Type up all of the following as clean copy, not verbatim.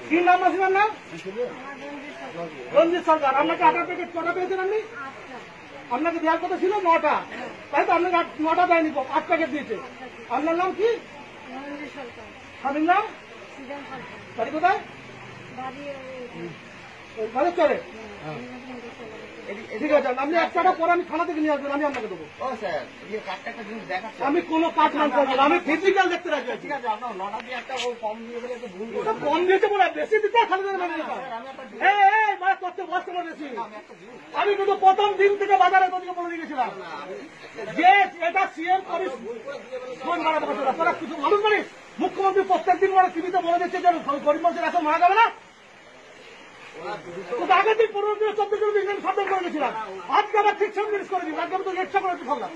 কি নাম আছে না? রঞ্জিত সরকার। আপনাকে 8টা প্যাকেট কটা পেয়েছেন আপনি? আপনাকে দেওয়ার কথা ছিল 9টা, তাই তো? আপনাকে 9টা দেয়নি, 8 প্যাকেট দিয়েছে। আপনার নাম কি? স্বামীর নাম? বাড়ি কোথায়? চলে। ঠিক আছে, আপনি 1 টাকা পরে আমি থানা থেকে নিয়ে আসবেন, আমি আপনাকে দেবো। আমি কোনো কাজ মান করবো না, আমি ফিজিক্যাল দেখতে রাখি। ঠিক আছে, আপনার 9টা দিয়ে একটা কম দিয়ে গেলে তো ভুল কম দিয়েছে বলে বেশি দিতে খালি বেশি। আমি কিন্তু প্রথম দিন থেকে বাজারে তোদেরকে বলে দিয়েছিলাম যে এটা সিএম করিস তোরা কিছু মানুষ মানিস। মুখ্যমন্ত্রী প্রত্যেক দিন মানে টিভিতে বলে দিচ্ছে যে গরিব মানুষের এখন মারা যাবে না। আগের দিন 15 দিন 14 দিন আমি সাবধান করে গেছিলাম, আজকে আবার ঠিক সব জিনিস করে দিন। আজকে আমি তো ইচ্ছা করে ফেললাম।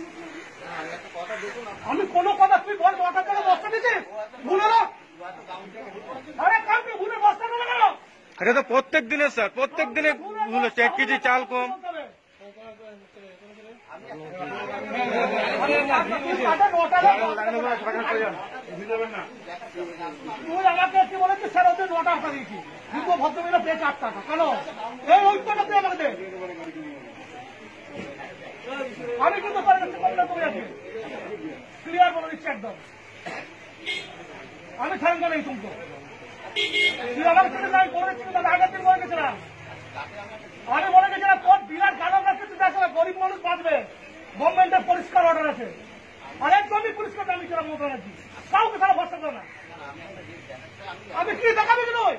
আমি কোনো কথা তুই বল 9টা টাকা বস্তা দিচ্ছিস ভুলে না? আরে কাউকে ভুলে বস্তা দেবে কেন? এটা তো প্রত্যেক দিনের স্যার, প্রত্যেক দিনে ভুল হচ্ছে। 1 কেজি চাল কম। তুই আমাকে কি বলেছিস স্যার ওদের 9টা টাকা দিয়েছি, কিন্তু ভদ্রমহিলা পেয়েছে 8 টাকা। কেন এই ঐক্যটা তুই আমাকে দে। আমি কিন্তু ক্লিয়ার বলে দিচ্ছি একদম। আমি ছাড়বো নেই তুমি। তুই আমাকে ছিল না, আমি বলে দিচ্ছি কিন্তু আগের দিন বলে গেছিলাম। আমি বলে গেছিলাম তোর বিরাট গালব রাখছে, তুই দেখলে গরিব মানুষ বাঁচবে। গভর্নমেন্টের পরিষ্কার অর্ডার আছে, আর একদমই পরিষ্কার দামি ছিলাম মমতা ব্যানার্জি। কাউকে তারা ভরসা করে না। আমি কি দেখাবি কি নয়?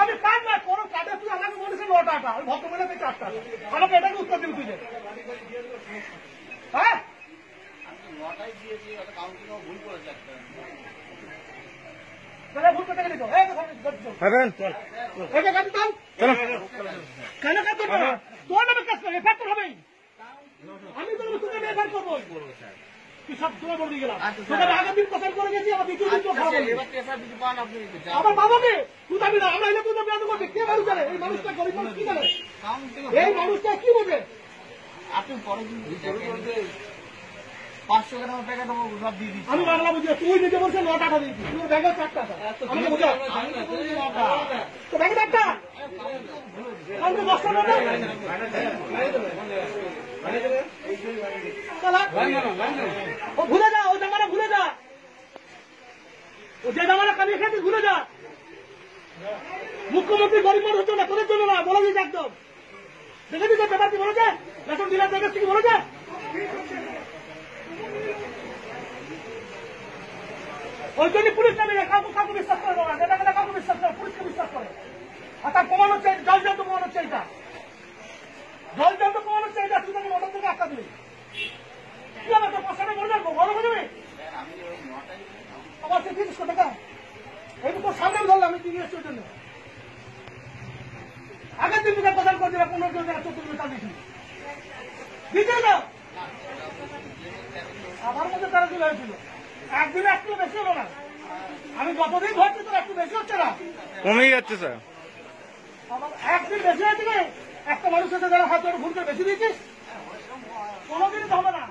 আমি কাজ না কোনো কাজে তুই আমাকে বলেছিস 9টা টাকা, আমি ভদ্রমহিলা পেয়েছি 8 টাকা। আমাকে এটাকে উত্তর দিবি তুই যে হ্যাঁ ভুল করতে গেলি তো কেন কাজ করবে না? তোর নামে কাজ করবে, ফ্যাক্টর হবেই। আমি তো তোকে বের করবো। তুই সব সময় বলে গেলাম তোকে আগের দিন প্রচার করে গেছি, আমার দ্বিতীয় দিন আমার বাবাকে তুই দাবি না। আমরা তুই দাবি করছি কে মানুষ জানে? এই মানুষটা গরিব মানুষ কি জানে? এই মানুষটা কি বোঝে? আপনি আমি বাংলা বুঝি, তুই নিজে বলছে 9 টাকা দিয়েছি, তুই ব্যাগে 4 টাকা। আমাকে বুঝা তো ব্যাগে 4 টাকা ভুলে যা, ও জামানা ভুলে যা, ও যে জামানা কামিয়ে খেয়েছিস ভুলে যা। মুখ্যমন্ত্রী গরিব মানুষ হচ্ছে না, তোদের জন্য না, বলে দিয়েছে একদম। দেখে দিচ্ছে ব্যাপার কি বলেছে, রেশন ডিলার জায়গা থেকে বলেছে। ওই জন্য পুলিশ নামে কাউকে বিশ্বাস করে দেওয়া, নেতাকে কাউকে বিশ্বাস করে, পুলিশকে বিশ্বাস করে। আর তার প্রমাণ হচ্ছে জল জল প্রমাণ হচ্ছে এইটা, জল জল প্রমাণ হচ্ছে এইটা। তুই তাকে মদন থেকে আটকা দিবি কি হবে? তোর পয়সাটা বলে যাবো, বড় হয়ে যাবে। আমার সে 30 টাকা এই তো তোর সামনে ধরলাম, আমি কিনে এসছি ওই জন্য। আগের দিন তোকে প্রদান করে দিলাম 15 টাকা 14 টাকা দিয়েছি, দিতে না। আমার মধ্যে তারা চলে হয়েছিল, একদিনে 1 কিলো বেশি হলো না। আমি যতদিন ধরছি তোর একটু বেশি হচ্ছে না, কমেই যাচ্ছে স্যার। আমার একদিন বেশি হয়েছিল। একটা মানুষের যারা হাত ধরে ভুল করে বেশি দিয়েছিস, কোনোদিনই তো হবে না।